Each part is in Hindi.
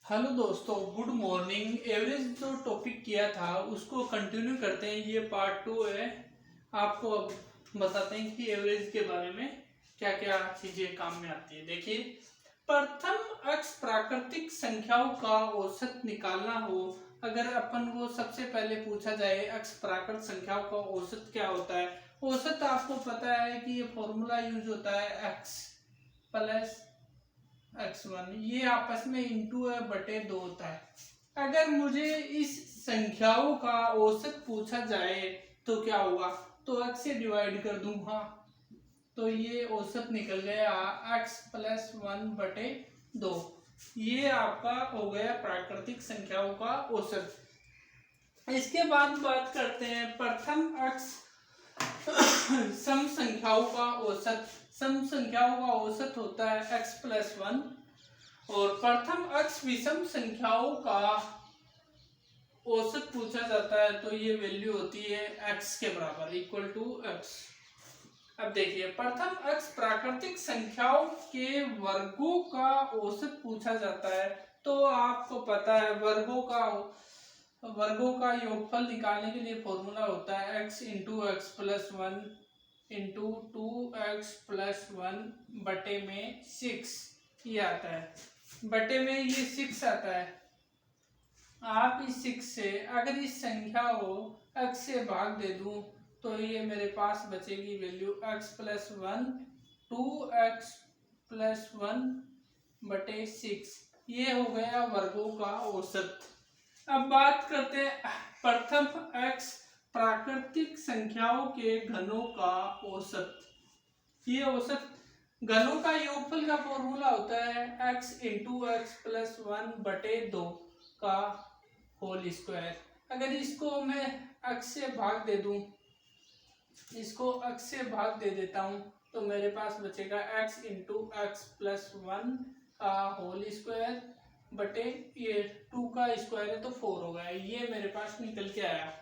हेलो दोस्तों, गुड मॉर्निंग। एवरेज जो टॉपिक किया था उसको कंटिन्यू करते हैं। ये पार्ट 2 है। आपको अब बताते हैं कि एवरेज के बारे में क्या क्या चीजें काम में आती है। देखिए, प्रथम अक्ष प्राकृतिक संख्याओं का औसत निकालना हो, अगर अपन को सबसे पहले पूछा जाए अक्ष प्राकृत संख्याओं का औसत क्या होता है। औसत आपको पता है कि ये फॉर्मूला यूज होता है x प्लस x1, ये आपस में इंटू है बटे 2 होता है। अगर मुझे इस संख्याओं का औसत पूछा जाए तो क्या होगा, तो x से डिवाइड कर दूंगा तो ये औसत निकल गया x प्लस 1 बटे 2। ये आपका हो गया प्राकृतिक संख्याओं का औसत। इसके बाद बात करते हैं प्रथम अक्ष सम संख्याओं का औसत। सम संख्याओं का औसत होता है x प्लस 1 और प्रथम अक्ष विषम संख्याओं का औसत पूछा जाता है तो ये वैल्यू होती है x के बराबर इक्वल टू x। अब देखिए, प्रथम अक्ष प्राकृतिक संख्याओं के वर्गों का औसत पूछा जाता है तो आपको पता है वर्गों का योगफल निकालने के लिए फॉर्मूला होता है x into x plus 1 into 2x plus 1 बटे में 6 ये आता है। बटे में ये 6 आता है। आप इस 6 से अगर इस संख्या को x से भाग दे दूं तो ये मेरे पास बचेगी value x plus 1 2x plus 1 बटे 6। ये हो गया वर्गों का औसत। अब बात करते हैं प्रथम x प्राकृतिक संख्याओं के घनों का औसत। ये औसत घनों का योगफल का फॉर्मूला होता है x इंटू एक्स प्लस 1 बटे 2 का होल स्क्वायर। अगर इसको मैं x से भाग दे दूं, इसको x से भाग दे देता हूं तो मेरे पास बचेगा x इंटू एक्स प्लस 1 का होल स्क्वायर बटे ये 2 का स्क्वायर है तो 4 हो गया। ये मेरे पास निकल के आया।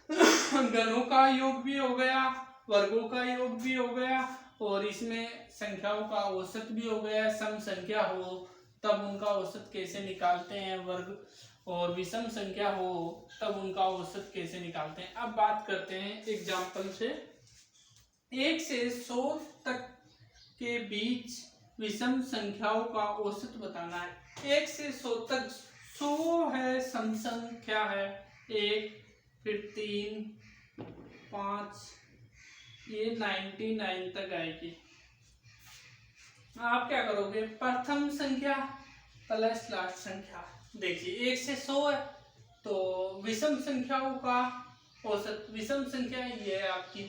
घनों का योग भी हो गया, वर्गों का योग भी हो गया और इसमें संख्याओं का औसत भी हो गया। सम संख्या हो तब उनका औसत कैसे निकालते हैं, वर्ग और विषम संख्या हो तब उनका औसत कैसे निकालते हैं। अब बात करते हैं एग्जाम्पल से। 1 से 100 तक के बीच विषम संख्याओं का औसत बताना है। 1 से 100 तक, 100 है सम संख्या है, 1 फिर 3 5 ये 99 तक आएगी। आप क्या करोगे, प्रथम संख्या प्लस लास्ट संख्या। देखिए 1 से 100 है तो विषम संख्याओं का औसत, विषम संख्या ये है आपकी।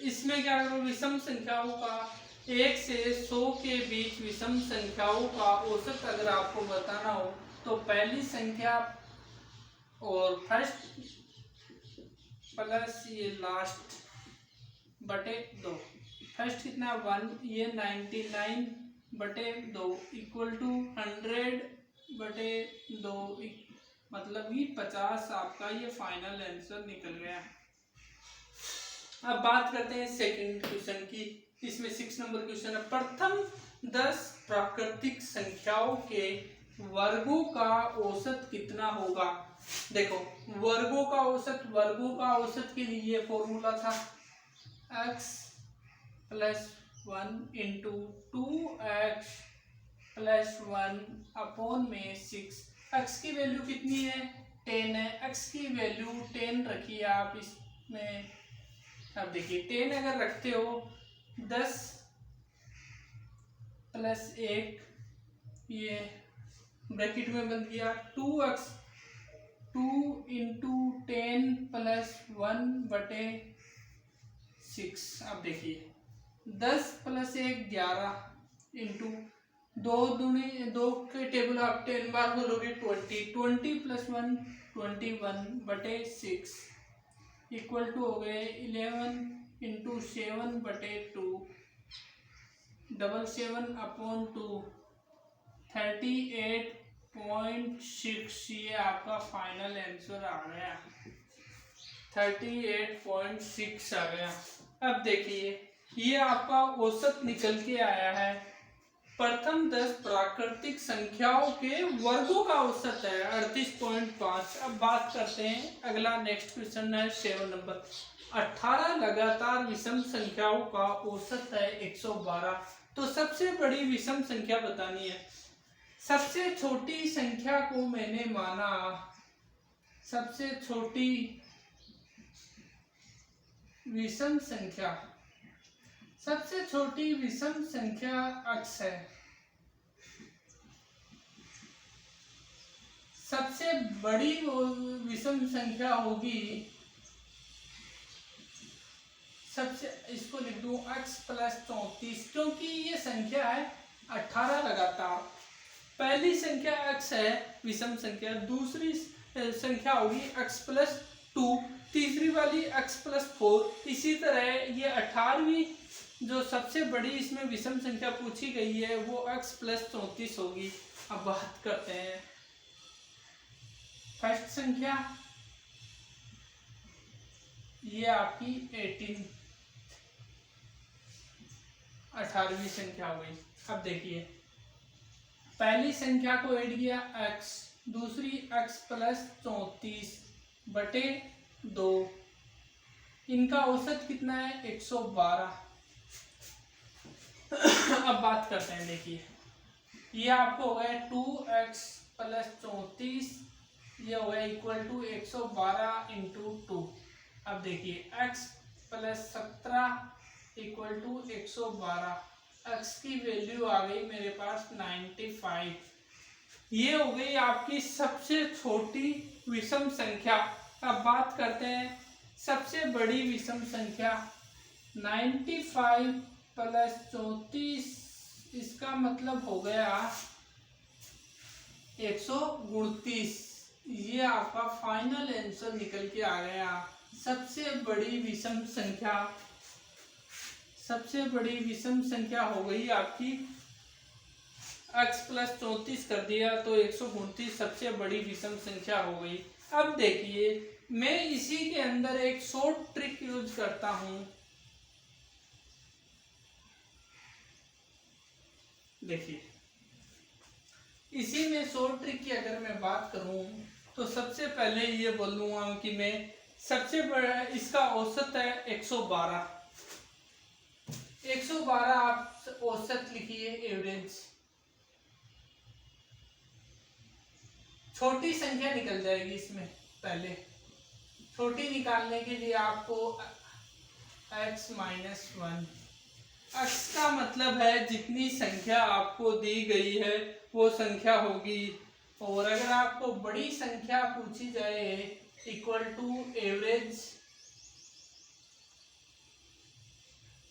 इसमें क्या करो, विषम संख्याओं का 1 से 100 के बीच विषम संख्याओं का औसत अगर आपको बताना हो तो पहली संख्या और फर्स्ट प्लस ये लास्ट बटे 2। फर्स्ट कितना 1, ये 99 बटे 2 इक्वल टू 100 बटे 2, मतलब कि 50 आपका ये फाइनल आंसर निकल गया। अब बात करते हैं सेकंड क्वेश्चन की। इसमें 6 नंबर क्वेश्चन है, प्रथम 10 प्राकृतिक संख्याओं के वर्गों का औसत कितना होगा। देखो वर्गों का औसत के लिए फॉर्मूला था x plus 1 into 2x plus 1 upon में 6। x की वैल्यू कितनी है, 10 है। x की वैल्यू 10 रखिए आप इसमें। अब देखिए 10 अगर रखते हो 10 प्लस 1 ये ब्रैकेट में बन गया 2x 2 इंटू 10 प्लस 1 बटे 6। अब देखिए 10 प्लस 1 11 इंटू 2 के टेबल आप 10 बार बोलोगे 20 प्लस 1 21 बटे 6 इक्वल टू हो गए 11 इंटू 7 बटे 2 7 अपॉन 2 38.6। ये आपका फाइनल आंसर आ गया, 38.6 आ गया। अब देखिए ये आपका औसत निकल के आया है प्रथम 10 प्राकृतिक संख्याओं के वर्गों का औसत है 38.5। अब बात करते हैं, अगला नेक्स्ट क्वेश्चन है 7 नंबर। 18 लगातार विषम संख्याओं का औसत है 112। तो सबसे बड़ी विषम संख्या बतानी है। सबसे छोटी संख्या को मैंने माना, सबसे छोटी विषम संख्या, सबसे छोटी विषम संख्या x है। सबसे बड़ी विषम संख्या होगी, सबसे, इसको लिख दूं x प्लस 34, क्योंकि ये संख्या है 18 लगातार। पहली संख्या x है विषम संख्या, दूसरी संख्या होगी x प्लस 2, तीसरी वाली x प्लस 4। इसी तरह ये 18वीं जो सबसे बड़ी इसमें विषम संख्या पूछी गई है वो x प्लस 34 होगी। अब बात करते हैं फर्स्ट संख्या, ये आपकी 18वीं संख्या हो गई। अब देखिए, पहली संख्या को ऐड किया x, दूसरी x प्लस 34 बटे 2, इनका औसत कितना है 112। अब बात करते हैं, देखिए ये आपको हो गया 2x प्लस 34, ये हो गया इक्वल टू 112 इंटू 2। अब देखिए x plus 17 equal to 112, x की वैल्यू आ गई मेरे पास 95। ये हो गई आपकी सबसे छोटी विषम संख्या। अब बात करते हैं सबसे बड़ी विषम संख्या, 95 प्लस 34, इसका मतलब हो गया 129। ये आपका फाइनल आंसर निकल के आ गया। सबसे बड़ी विषम संख्या, सबसे बड़ी विषम संख्या हो गई आपकी x प्लस 34 कर दिया तो 129 सबसे बड़ी विषम संख्या हो गई। अब देखिए, मैं इसी के अंदर एक शॉर्ट ट्रिक यूज करता हूं। देखिए, इसी में शॉर्ट ट्रिक की अगर मैं बात करूं तो सबसे पहले ये बोलूंगा कि मैं सबसे बड़ा, इसका औसत है 112। 112 आप औसत लिखिए, एवरेज। छोटी संख्या निकल जाएगी इसमें। पहले छोटी निकालने के लिए आपको x माइनस 1, x का मतलब है जितनी संख्या आपको दी गई है वो संख्या होगी। और अगर आपको बड़ी संख्या पूछी जाए equal to average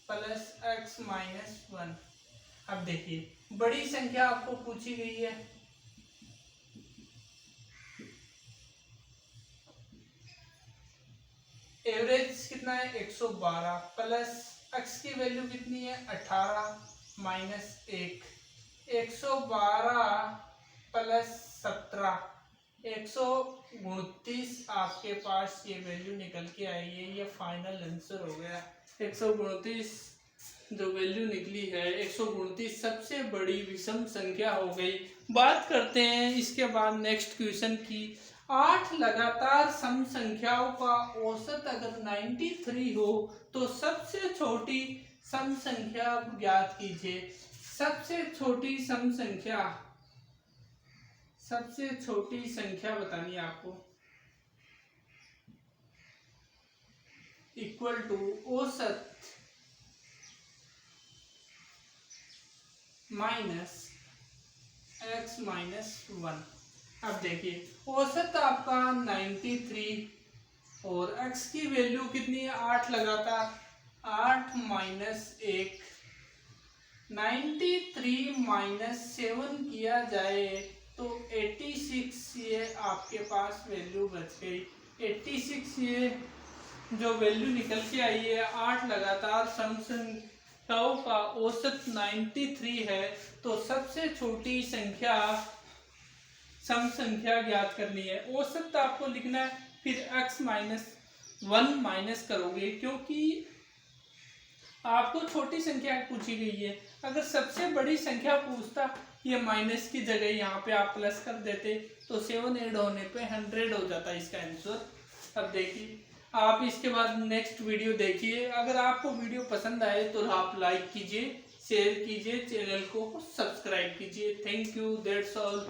plus x minus 1। अब देखिए, बड़ी संख्या आपको पूछी गई है, एवरेज कितना है 112 प्लस x की वैल्यू कितनी है 18 माइनस 1, 112 प्लस 17, 129 आपके पास ये वैल्यू निकल के आई है। ये फाइनल आंसर हो गया 129। जो वैल्यू निकली है 129 सबसे बड़ी विषम संख्या हो गई। बात करते हैं इसके बाद नेक्स्ट क्वेश्चन की। 8 लगातार सम संख्याओं का औसत अगर 93 हो तो सबसे छोटी सम संख्या ज्ञात कीजिए। सबसे छोटी सम संख्या, सबसे छोटी संख्या बतानी है आपको, इक्वल टू औसत माइनस x माइनस 1। अब देखिए, औसत आपका 93 और x की वैल्यू कितनी है 8 लगातार, 8 माइनस 1, 93 माइनस 7 किया जाए तो 86 ये आपके पास वैल्यू बच गई। 86 ये जो वैल्यू निकल के आई है 8 लगातार सम संख्याओं का औसत 93 है। तो सबसे छोटी संख्या सम संख्या ज्ञात करनी है। औसत आपको लिखना है, फिर x माइनस 1 माइनस करोगे, क्योंकि आपको छोटी संख्या पूछी गई है, अगर सबसे बड़ी संख्या पूछता ये माइनस की जगह यहाँ पे आप प्लस कर देते तो 7 ऐड होने पे 100 हो जाता इसका आंसर। अब देखिए आप इसके बाद नेक्स्ट वीडियो देखिए। अगर आपको वीडियो पसंद आए तो आप लाइक कीजिए, शेयर कीजिए, चैनल को सब्सक्राइब कीजिए। Thank you, that's all.